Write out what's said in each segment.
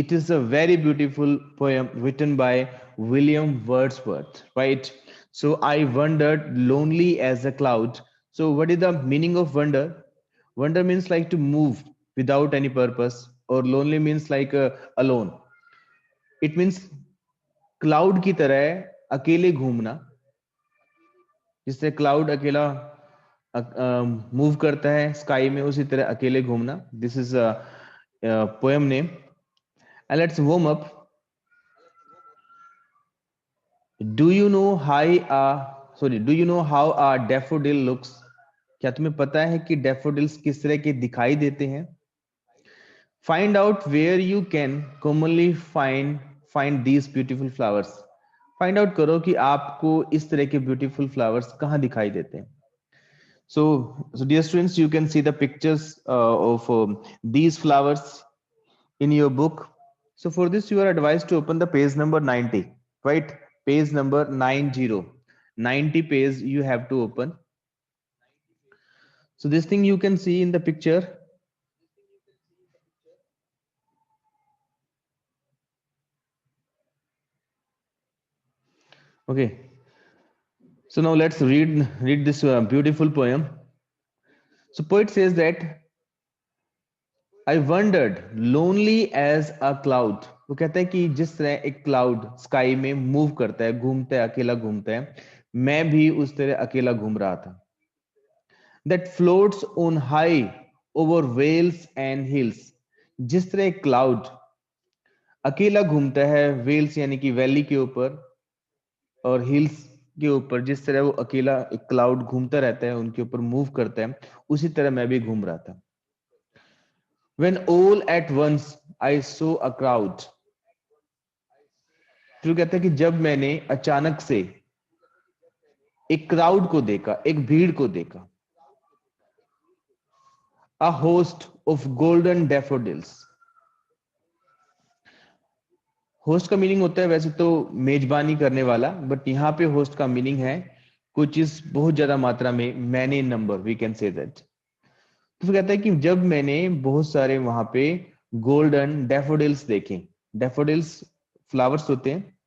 It is a very beautiful poem written by William Wordsworth, right? So I wandered lonely as a cloud. So what is the meaning of wonder? Wonder means like to move without any purpose, or lonely means like alone. It means cloud की तरह अकेले घूमना, जिससे cloud अकेला move करता है sky में, उसी तरह अकेले घूमना. This is poem name. And let's warm up. Do you know hi uh sorry do you know how a daffodil looks? क्या तुम्हें पता है कि डैफोडिल्स किस तरह के दिखाई देते हैं? Find out where you can commonly find these beautiful flowers. Find out करो कि आपको इस तरह के ब्यूटीफुल फ्लावर्स कहाँ दिखाई देते हैं. So dear students, you can see the pictures of these flowers in your book. So for this, you are advised to open the page number 90, right? Page number 90. 90 page you have to open. So this thing you can see in the picture. Okay. So now let's read this beautiful poem. So poet says that I wondered lonely as a cloud. वो कहता है कि जिस तरह एक cloud sky में move करता है, घूमता है, अकेला घूमता है, मैं भी उस तरह अकेला घूम रहा था. That floats on high over vales and hills. जिस तरह एक क्लाउड अकेला घूमता है वेल्स यानी कि वैली के ऊपर और हिल्स के ऊपर, जिस तरह वो अकेला एक क्लाउड घूमता रहता है, उनके ऊपर मूव करता है, उसी तरह मैं भी घूम रहा था. When all at once I saw a crowd. फिर कहता है कि जब मैंने अचानक से एक क्राउड को देखा, एक भीड़ को देखा. A host of golden daffodils. Host का मीनिंग होता है वैसे तो मेजबानी करने वाला, बट यहाँ पे होस्ट का मीनिंग है कोई चीज बहुत ज्यादा मात्रा में, many number, we can say that. तो फिर कहता है कि जब मैंने बहुत सारे वहां पे गोल्डन डैफोडिल्स देखे. डैफोडिल्स फ्लावर्स होते हैं.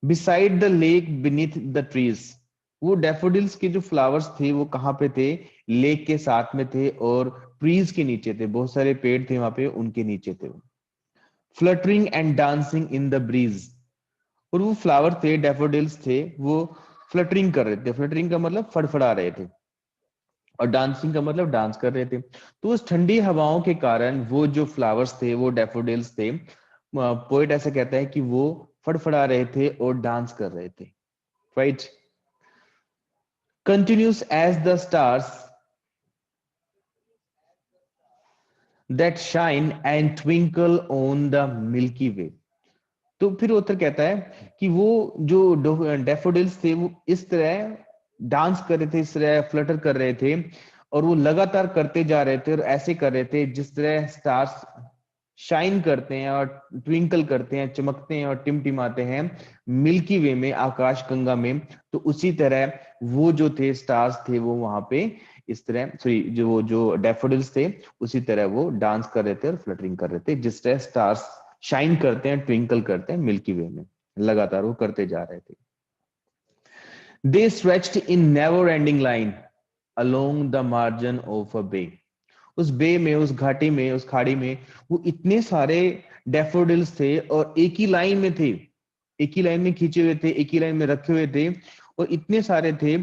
Beside the lake beneath the trees. वो डैफोडिल्स के जो फ्लावर्स थे वो कहाँ पे थे? लेक के साथ में थे और ट्रीज के नीचे थे. बहुत सारे पेड़ थे वहां पे, उनके नीचे थे. Fluttering and dancing in the breeze. और वो फ्लावर थे, डैफोडिल्स थे, वो फ्लटरिंग कर रहे थे. फ्लटरिंग का मतलब फड़फड़ा रहे थे, और डांसिंग का मतलब डांस कर रहे थे. तो उस ठंडी हवाओं के कारण वो जो फ्लावर्स थे, वो डैफोडिल्स थे, पोएट ऐसा कहता है कि वो फड़फड़ा रहे थे और डांस कर रहे थे, right? Continuous as the stars that shine and twinkle on the milky way. तो फिर उत्तर कहता है कि वो जो डैफोडिल्स थे वो इस तरह डांस कर रहे थे, इस तरह फ्लटर कर रहे थे, और वो लगातार करते जा रहे थे और ऐसे कर रहे थे जिस तरह स्टार्स शाइन करते हैं और ट्विंकल करते हैं, चमकते हैं और टिमटिमाते हैं मिल्की वे में, आकाश गंगा में. तो उसी तरह वो जो थे स्टार्स थे वो वहां पे इस तरह, सॉरी, जो डैफोडिल्स थे उसी तरह वो डांस कर रहे थे और फ्लटरिंग कर रहे थे, जिस तरह स्टार्स शाइन करते हैं, ट्विंकल करते हैं मिल्की वे में. लगातार वो करते जा रहे थे. They stretched in never ending line along the margin of a bay. उस बे में, उस घाटी में, उस खाड़ी में वो इतने सारे डैफोडिल्स थे और एक ही लाइन में थे, एक ही लाइन में खींचे हुए थे, एक ही लाइन में रखे हुए थे, और इतने सारे थे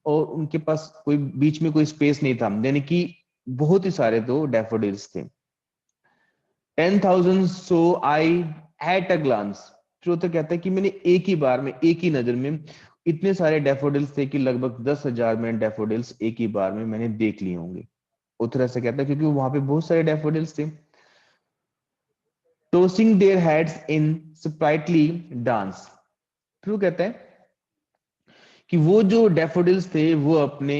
और उनके पास कोई बीच में कोई स्पेस नहीं था, यानी कि बहुत ही सारे तो डैफोडिल्स थे. 10,000 सो आई एट अ ग्लांस. फिर तो कहता है कि मैंने एक ही बार में, एक ही नजर में इतने सारे डैफोडिल्स थे कि लगभग 10,000 में डैफोडिल्स एक ही बार में मैंने देख लिए होंगे. उतर से कहता है क्योंकि वहां पे बहुत सारे डैफोडिल्स थे. Tossing their heads in sprightly dance. फिर वो कहता है कि वो जो डैफोडिल्स थे वो अपने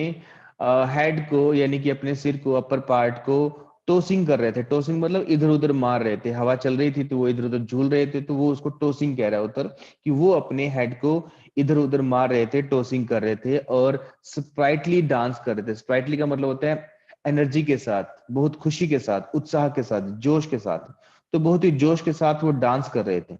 हेड को, यानी कि अपने सिर को, अपर पार्ट को टोसिंग कर रहे थे. टोसिंग मतलब इधर उधर मार रहे थे, हवा चल रही थी तो वो इधर उधर झूल रहे थे, तो वो उसको टोसिंग कह रहा है उधर, कि वो अपने हेड को इधर उधर मार रहे थे, टोसिंग कर रहे थे और स्प्राइटली डांस कर रहे थे. स्प्राइटली का मतलब होता है एनर्जी के साथ, बहुत खुशी के साथ, उत्साह के साथ, जोश के साथ. तो बहुत ही जोश के साथ वो डांस कर रहे थे.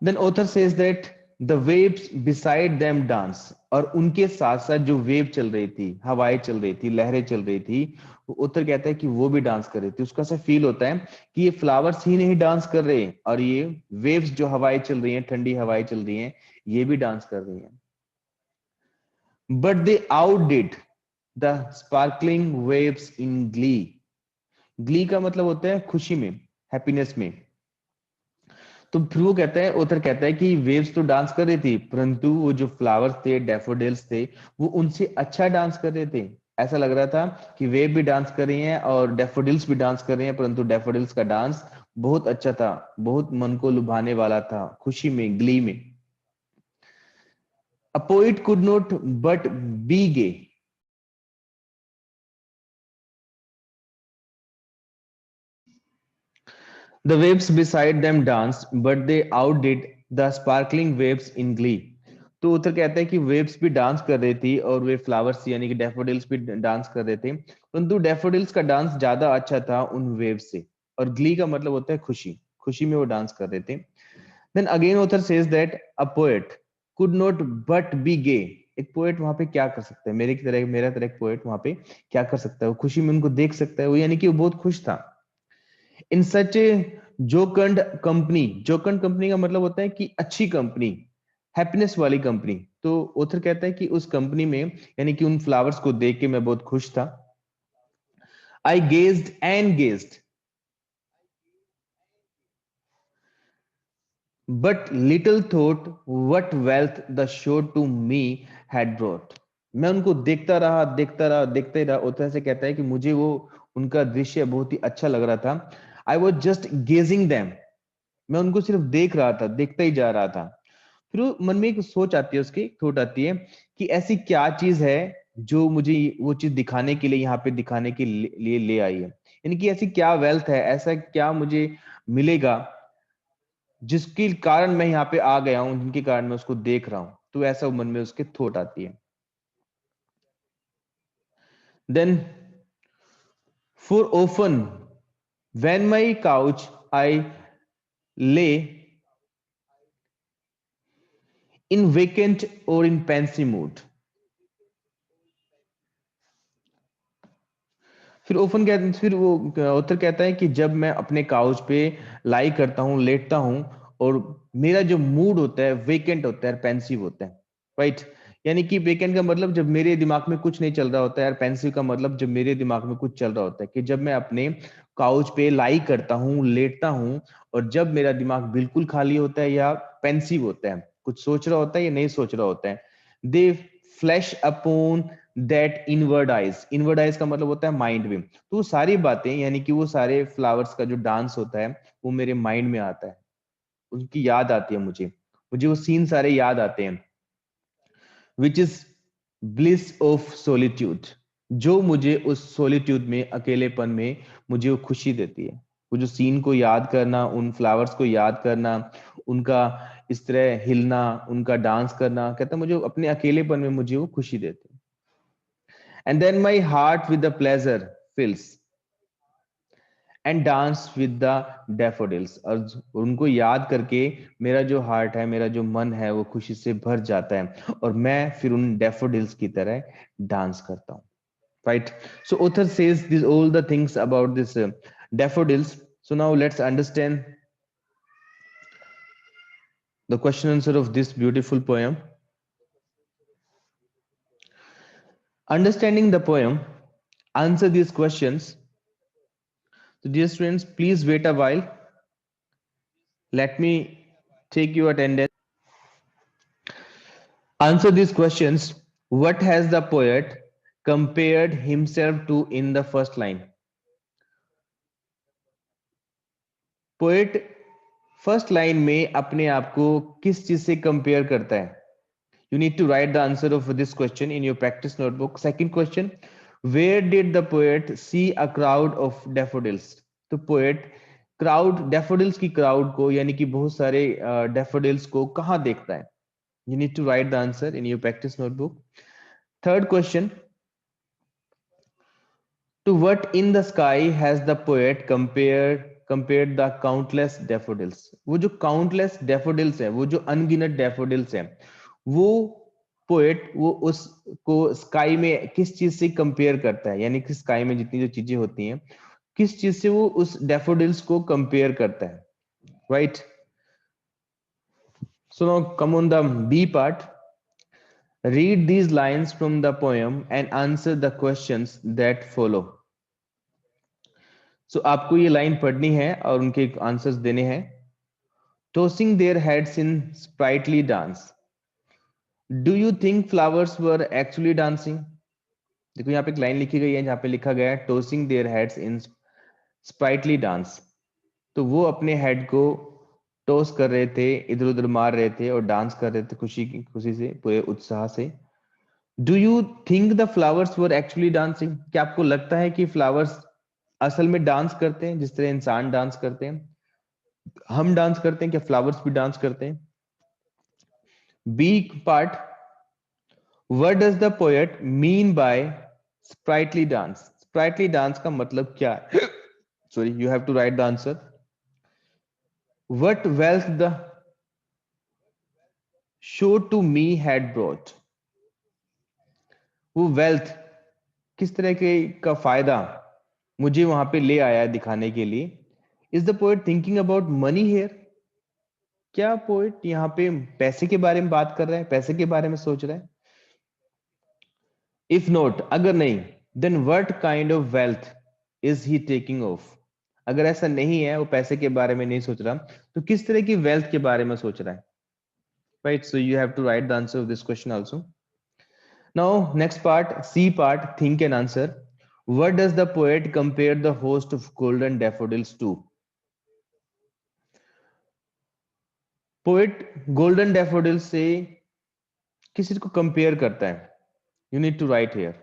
Then author says that the waves beside them dance. और उनके साथ साथ जो वेव चल रही थी, हवाएं चल रही थी, लहरें चल रही थी, उत्तर कहता है कि वो भी डांस कर रही थी. उसका ऐसा फील होता है कि ये फ्लावर्स ही नहीं डांस कर रहे हैं, और ये वेव्स जो हवाएं चल रही हैं, ठंडी हवाएं चल रही हैं, ये भी डांस कर रही हैं. But they outdid the sparkling waves in glee. Glee का मतलब होता है खुशी में, हैप्पीनेस में. तो फिर वो कहता है, ऑथर कहता है कि वेव्स तो डांस कर रही थी, परंतु वो जो फ्लावर्स थे, डैफोडिल्स थे, वो उनसे अच्छा डांस कर रहे थे. ऐसा लग रहा था कि वेव भी डांस कर रही हैं और डैफोडिल्स भी डांस कर रही हैं, परंतु डैफोडिल्स का डांस बहुत अच्छा था, बहुत मन को लुभाने वाला था, खुशी में, ग्ली में. A poet could not but be gay. The waves beside them danced, but they outdid the sparkling waves in glee. तो उत्तर कहता है कि वेव्स भी डांस कर रही थी और वे फ्लावर्स यानी कि डैफोडिल्स भी डांस कर रहे थे, परंतु डैफोडिल्स का डांस ज्यादा अच्छा था उन वेव्स से. और ग्ली का मतलब होता है खुशी, खुशी में वो डांस कर रहे थे. Then again author says that a poet could not but be gay. एक पोएट वहां पे क्या कर सकता है, मेरे की तरह, मेरा तरह एक पोएट वहां पे क्या कर सकता है, वो खुशी में उनको देख सकता है, वो यानी कि वो बहुत खुश था. इन सच ए जोकंड कंपनी. जोकंड कंपनी का मतलब होता है कि अच्छी कंपनी, हैप्पीनेस वाली कंपनी. तो ऑथर कहता है कि उस कंपनी में, यानी कि उन फ्लावर्स को देख के मैं बहुत खुश था. I gazed and gazed but little thought what wealth the show to me had brought. मैं उनको देखता रहा, देखता रहा, देखते ही रहा. ऑथर से कहता है कि मुझे वो उनका दृश्य बहुत ही अच्छा लग रहा था. I was just gazing them. मैं उनको सिर्फ देख रहा था, देखता ही जा रहा था. फिर मन में एक सोच आती है, उसकी थॉट आती है कि ऐसी क्या चीज है जो मुझे वो चीज दिखाने के लिए, यहाँ पे दिखाने के लिए ले आई है. यानी कि ऐसी क्या वेल्थ है, ऐसा क्या मुझे मिलेगा जिसके कारण मैं यहाँ पे आ गया हूँ, जिनके कारण मैं उसको देख रहा हूँ. तो ऐसा मन में उसके थॉट आती है. Then for often when my couch I lay in vacant or in pensive mood. फिर ओपन कहते, फिर वो उत्तर कहता है कि जब मैं अपने काउच पे लाई करता हूँ, लेटता हूँ, और मेरा जो मूड होता है वेकेंट होता है, पेंसिव होता है. राइट. यानी कि वेकेंट का मतलब जब मेरे दिमाग में कुछ नहीं चल रहा होता है, और पेंसिव का मतलब जब मेरे दिमाग में कुछ चल रहा होता है. कि जब मैं अपने काउच पे लाई करता हूँ, लेटता हूँ, और जब मेरा दिमाग बिल्कुल खाली होता है या पेंसिव होता है, कुछ सोच रहा होता है या नहीं सोच रहा होता है, दे flash upon that inward eyes. Inward eyes का मतलब होता है माइंड में. तो वो सारी बातें, यानी कि वो सारे फ्लावर्स का जो डांस होता है, वो मेरे माइंड में आता है, उनकी याद आती है मुझे, मुझे वो सीन सारे याद आते हैं. Which is bliss of solitude. जो मुझे उस सोलिट्यूड में, अकेलेपन में, मुझे वो खुशी देती है. वो जो सीन को याद करना, उन फ्लावर्स को याद करना, उनका इस तरह हिलना, उनका डांस करना, कहता है मुझे अपने अकेलेपन में मुझे वो खुशी देती है. And then my heart with the pleasure fills and dance with the daffodils. और उनको याद करके मेरा जो हार्ट है, मेरा जो मन है, वो खुशी से भर जाता है, और मैं फिर उन daffodils की तरह डांस करता हूँ. Right. So author says these all the things about this daffodils. So now let's understand the question answer of this beautiful poem. Understanding the poem, answer these questions. So dear students, please wait a while. Let me take your attendance. Answer these questions. What has the poet compared himself to in the first line? Poet first line में अपने आप को किस चीज से compare करता है? You need to write the answer of this question in your practice notebook. Second question, where did the poet see a crowd of daffodils? तो पोएट क्राउड, डैफोडिल्स की क्राउड को, यानी कि बहुत सारे डैफोडिल्स को कहाँ देखता है? You need to write the answer in your practice notebook. Third question, To what in the sky has the poet compared the countless daffodils? वो जो countless daffodils है, वो जो अनगिनत daffodils है, वो पोएट वो उसको स्काई में किस चीज से कंपेयर करता है, यानी कि स्काई में जितनी जो चीजें होती हैं किस चीज से वो उस daffodils को कंपेयर करता है, right? So now come on the B part. Read these lines from the poem and answer the questions that follow. So आपको ये लाइन पढ़नी है और उनके आंसर्स देने हैं. Tossing their heads in sprightly dance. Do you think flowers were actually dancing? देखो यहाँ पे एक लाइन लिखी गई है जहाँ पे लिखा गया है tossing their heads in sprightly dance. तो वो अपने हेड को टॉस कर रहे थे, इधर उधर मार रहे थे और डांस कर रहे थे खुशी से, पूरे उत्साह से. Do you think the flowers were actually dancing? क्या आपको लगता है कि फ्लावर्स असल में डांस करते हैं जिस तरह इंसान डांस करते हैं, हम डांस करते हैं? क्या फ्लावर्स भी डांस करते हैं? B part. What does the poet mean by sprightly dance? Sprightly dance का मतलब क्या है? Sorry, you have to write the answer. What wealth the show to me had brought? वो वेल्थ किस तरह के का फायदा मुझे वहां पे ले आया दिखाने के लिए. Is the poet thinking about money here? क्या पोएट यहाँ पे पैसे के बारे में बात कर रहा है, पैसे के बारे में सोच रहा है? इफ नॉट, अगर नहीं, then what kind of wealth is he taking off? अगर ऐसा नहीं है, वो पैसे के बारे में नहीं सोच रहा, तो किस तरह की वेल्थ के बारे में सोच रहा है? Right, so you have to write the answer of this question also. Now, next part, C part, think and answer. What does the poet compare the host of golden daffodils to? Poet golden daffodils से किस चीज को compare करता है? You need to write here.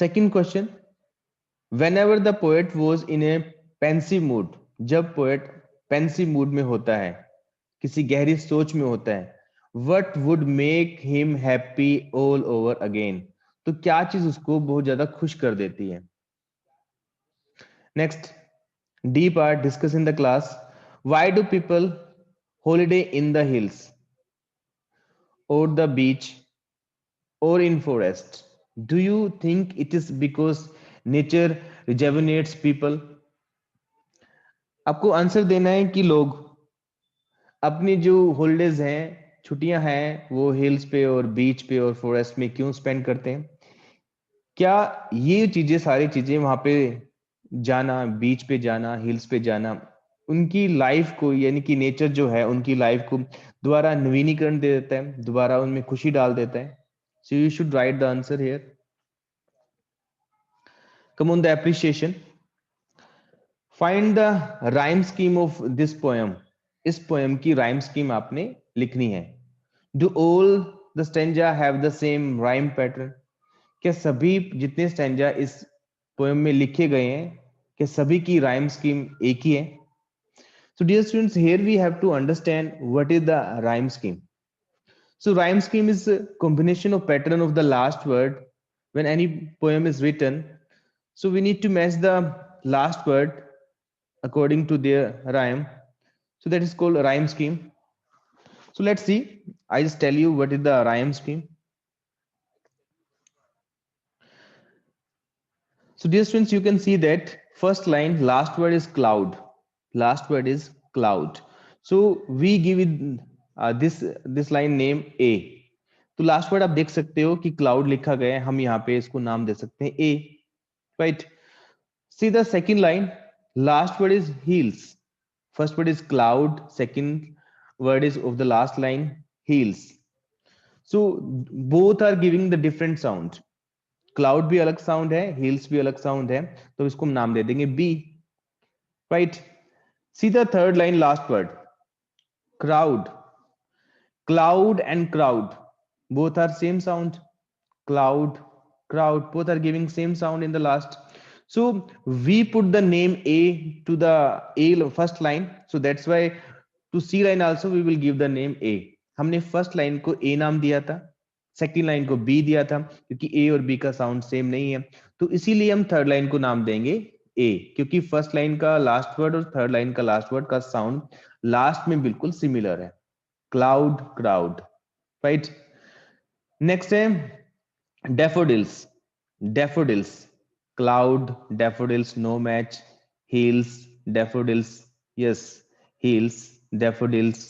Second question. Whenever the poet was in a pensive mood, जब poet pensive mood में होता है, किसी गहरी सोच में होता है, what would make him happy all over again? तो क्या चीज उसको बहुत ज्यादा खुश कर देती है? Next, D part, discuss in the class. Why do people holiday in the hills or the beach or in forest? Do you think it is because nature rejuvenates people? आपको आंसर देना है कि लोग अपनी जो हॉलीडेज हैं, छुट्टियां हैं, वो हिल्स पे और बीच पे और फॉरेस्ट में क्यों स्पेंड करते हैं? क्या ये चीजें, सारी चीजें वहां पे जाना, बीच पे जाना, हिल्स पे जाना, उनकी लाइफ को, यानी कि नेचर जो है उनकी लाइफ को दोबारा नवीनीकरण दे देता है, दोबारा उनमें खुशी डाल देता है? So you should write the answer here. Come on the appreciation. Find the rhyme scheme of this poem. इस पोएम की राइम स्कीम आपने लिखनी है. Do all the stanza have the same rhyme pattern? क्या सभी जितने स्टैंजा इस poem में लिखे गए हैं, क्या सभी की राइम स्कीम एक ही है? So dear students, here we have to understand what is the rhyme scheme. So rhyme scheme is a combination of pattern of the last word when any poem is written. So we need to match the last word according to their rhyme. So that is called a rhyme scheme. So let's see. I just tell you what is the rhyme scheme. So dear students, you can see that first line, last word is cloud. Last word is cloud. So we give it this line name A. तो last word आप देख सकते हो कि cloud लिखा गया है, हम यहाँ पे इसको नाम दे सकते हैं A, right? See the second line, last word is heels. First word is cloud, second word is of the last line heels. So both are giving the different sound. Cloud भी अलग साउंड है, hills भी अलग sound है, तो इसको हम नाम दे देंगे B, right? See the third line, last word crowd. Cloud and crowd both are same sound. Cloud, crowd, both are giving same sound in the last. So we put the name A to the A first line. So that's why to C line also we will give the name A. हमने first line को A नाम दिया था, second line को B दिया था क्योंकि ए और बी का साउंड सेम नहीं है, तो इसीलिए हम थर्ड लाइन को नाम देंगे ए, क्योंकि फर्स्ट लाइन का लास्ट वर्ड और थर्ड लाइन का लास्ट वर्ड का साउंड लास्ट में बिल्कुल सिमिलर है, क्लाउड, क्राउड, राइट। नेक्स्ट है daffodils, daffodils, cloud, daffodils, no match, hills, daffodils, yes, hills, daffodils.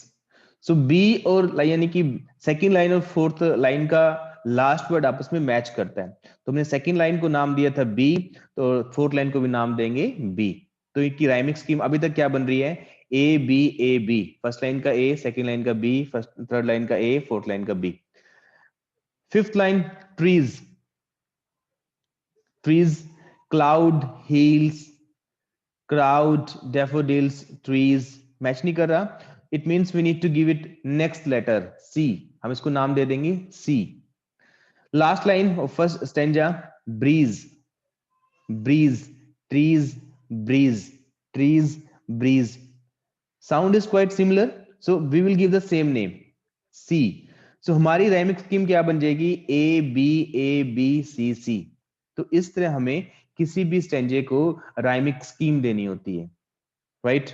So B और यानी कि सेकंड लाइन और फोर्थ लाइन का लास्ट वर्ड आपस में मैच करता है, तो हमने सेकंड लाइन को नाम दिया था बी, तो फोर्थ लाइन को भी नाम देंगे बी। तो इनकी राइमिंग स्कीम अभी तक क्या बन रही है, A B A B, first line का ए, सेकंड लाइन का बी, फर्स्ट थर्ड लाइन का ए, फोर्थ लाइन का B. Fifth line trees, trees, cloud, hills, crowd, daffodils, trees, match नहीं कर रहा, it means we need to give it next letter C, हम इसको नाम दे देंगे C. Last line of first stanza, breeze, breeze, trees, breeze, trees, breeze, sound is quite similar, so we will give the same name C. So हमारी rhyming scheme क्या बन जाएगी, ए B C सी। तो इस तरह हमें किसी भी स्टेंजे को राइमिंग स्कीम देनी होती है, राइट।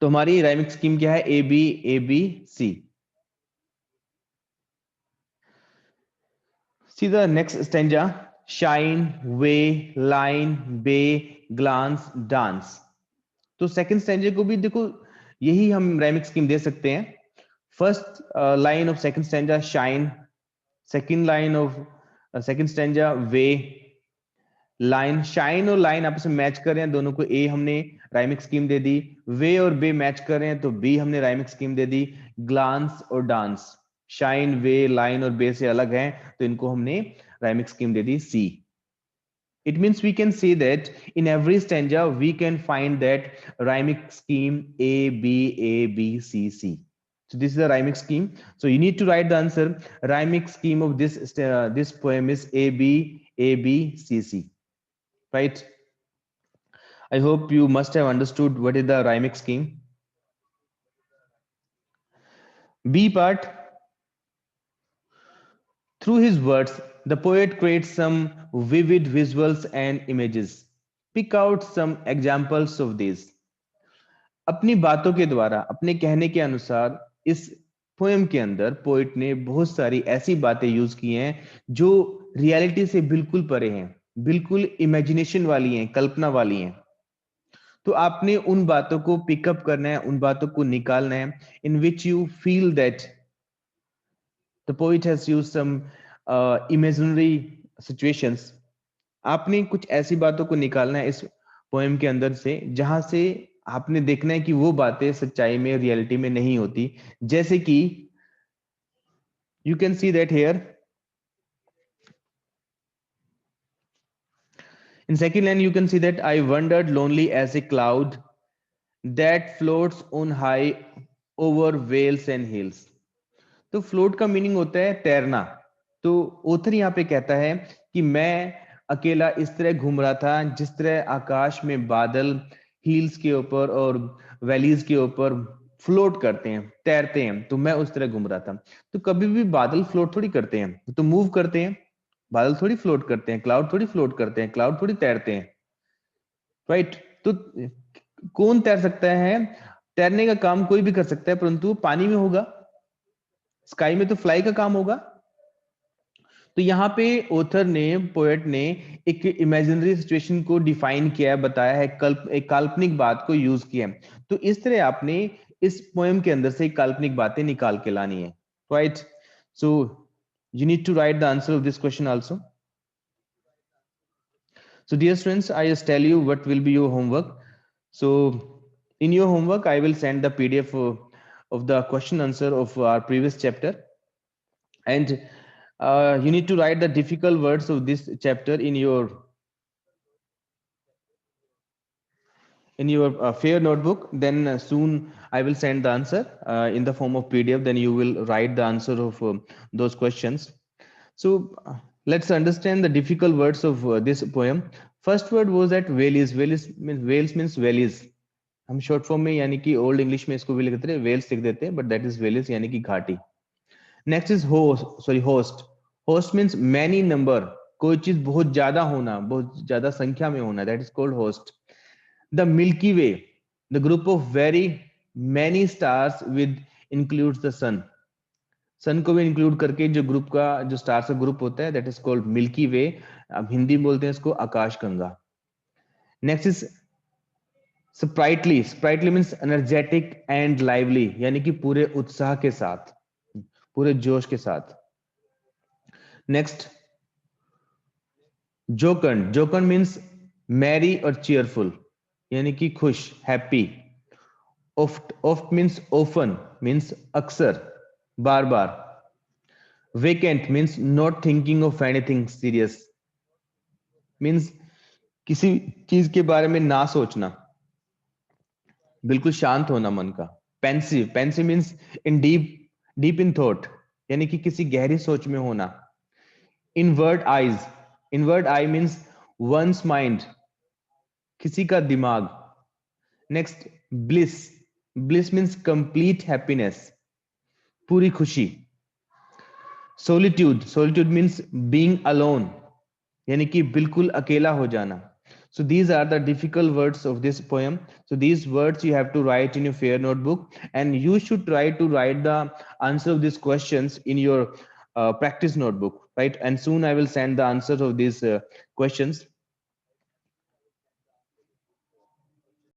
तो हमारी राइमिंग स्कीम क्या है, A B C. See the next stanza, shine, way, line, bay, glance, dance. तो सेकंड स्टेंजे को भी देखो यही हम राइमिंग स्कीम दे सकते हैं। First line of second stanza shine, second line of second stanza way, line, shine और लाइन आपस में मैच कर रहे हैं, दोनों को ए हमने राइमिंग स्कीम दे दी, वे और बे मैच कर रहे हैं तो बी हमने राइमिंग स्कीम दे दी, ग्लांस और डांस, शाइन, वे, लाइन और बे से अलग हैं तो इनको हमने राइमिंग स्कीम दे दी C. It means we can say that in every stanza we can find that rhyming scheme A B C C. So this is the rhyming scheme. So you need to write the answer. Rhyming scheme of this poem is A B C C. Right? I hope you must have understood what is the rhyming scheme. B part. Through his words, the poet creates some vivid visuals and images. Pick out some examples of these. अपनी बातों के द्वारा, अपने कहने के अनुसार इस poem के अंदर पोइट ने बहुत सारी ऐसी बातें यूज की हैं जो रियलिटी से बिल्कुल परे हैं, बिल्कुल इमेजिनेशन वाली हैं, कल्पना वाली हैं। तो आपने उन बातों को पिकअप करना है, उन बातों को निकालना है, in which you feel that the poet has used some imaginary situations. आपने कुछ ऐसी बातों को निकालना है इस पोएम के अंदर से जहां से आपने देखना है कि वो बातें सच्चाई में, रियलिटी में नहीं होती। जैसे कि you can see that here in second line you can see that I wandered lonely as a cloud that floats on high over vales and hills। तो फ्लोट का मीनिंग होता है तैरना। तो ऑथर यहाँ पे कहता है कि मैं अकेला इस तरह घूम रहा था जिस तरह आकाश में बादल हिल्स के ऊपर और वैलीज के ऊपर फ्लोट करते हैं, तैरते हैं, तो मैं उस तरह घूम रहा था। तो कभी भी बादल फ्लोट थोड़ी करते हैं, तो मूव करते हैं, बादल थोड़ी फ्लोट करते हैं, क्लाउड थोड़ी फ्लोट करते हैं, क्लाउड थोड़ी तैरते हैं, राइट। तो कौन तैर सकता है, तैरने का काम कोई भी कर सकता है, परंतु पानी में होगा, स्काई में तो फ्लाई का काम होगा। तो यहाँ पे ऑथर ने, पोएट ने एक इमेजिनरी सिचुएशन को डिफाइन किया है, बताया है, एक काल्पनिक बात को यूज किया है। तो इस तरह आपने इस पोएम के अंदर से काल्पनिक बातें निकाल के लानी है, right. So you need to write the answer of this question also. So dear students, I just tell you what will be your homework. So in your homework, I will send the PDF of the question answer of our previous chapter. And you need to write the difficult words of this chapter in your fair notebook. Then soon I will send the answer in the form of PDF. Then you will write the answer of those questions. So let's understand the difficult words of this poem. First word was that valleys. Wales means valleys. हम short form में यानी कि old English में इसको भी लिखते हैं Wales लिख देते हैं, बट दैट इज वेल्स यानी कि घाटी। Next is host. Host means many number, कोई चीज बहुत ज्यादा होना, बहुत ज्यादा संख्या में होना, that is called host. The milky way, the group of very many stars with includes the sun. Sun को भी इंक्लूड करके जो ग्रुप का, जो स्टार्स का ग्रुप होता है, that is called milky way. अब हिंदी में बोलते हैं इसको आकाश गंगा. Next is sprightly. Sprightly means energetic and lively, यानी कि पूरे उत्साह के साथ, पूरे जोश के साथ. Next jocund. Jocund means merry और चीयरफुल, यानी कि खुश, happy. Oft means often, means अक्सर, बार बार. Vacant means not thinking of anything serious, means किसी चीज के बारे में ना सोचना, बिल्कुल शांत होना मन का. Pensive. Pensive means in deep in thought, यानी कि किसी गहरी सोच में होना. Inward eyes. Inward eye means one's mind, किसी का दिमाग. Next bliss. Bliss means complete happiness, पूरी खुशी. Solitude. Solitude means being alone, यानी कि बिल्कुल अकेला हो जाना. So these are the difficult words of this poem. So these words you have to write in your fair notebook, and you should try to write the answer of these questions in your practice notebook, right? And soon I will send the answers of these questions.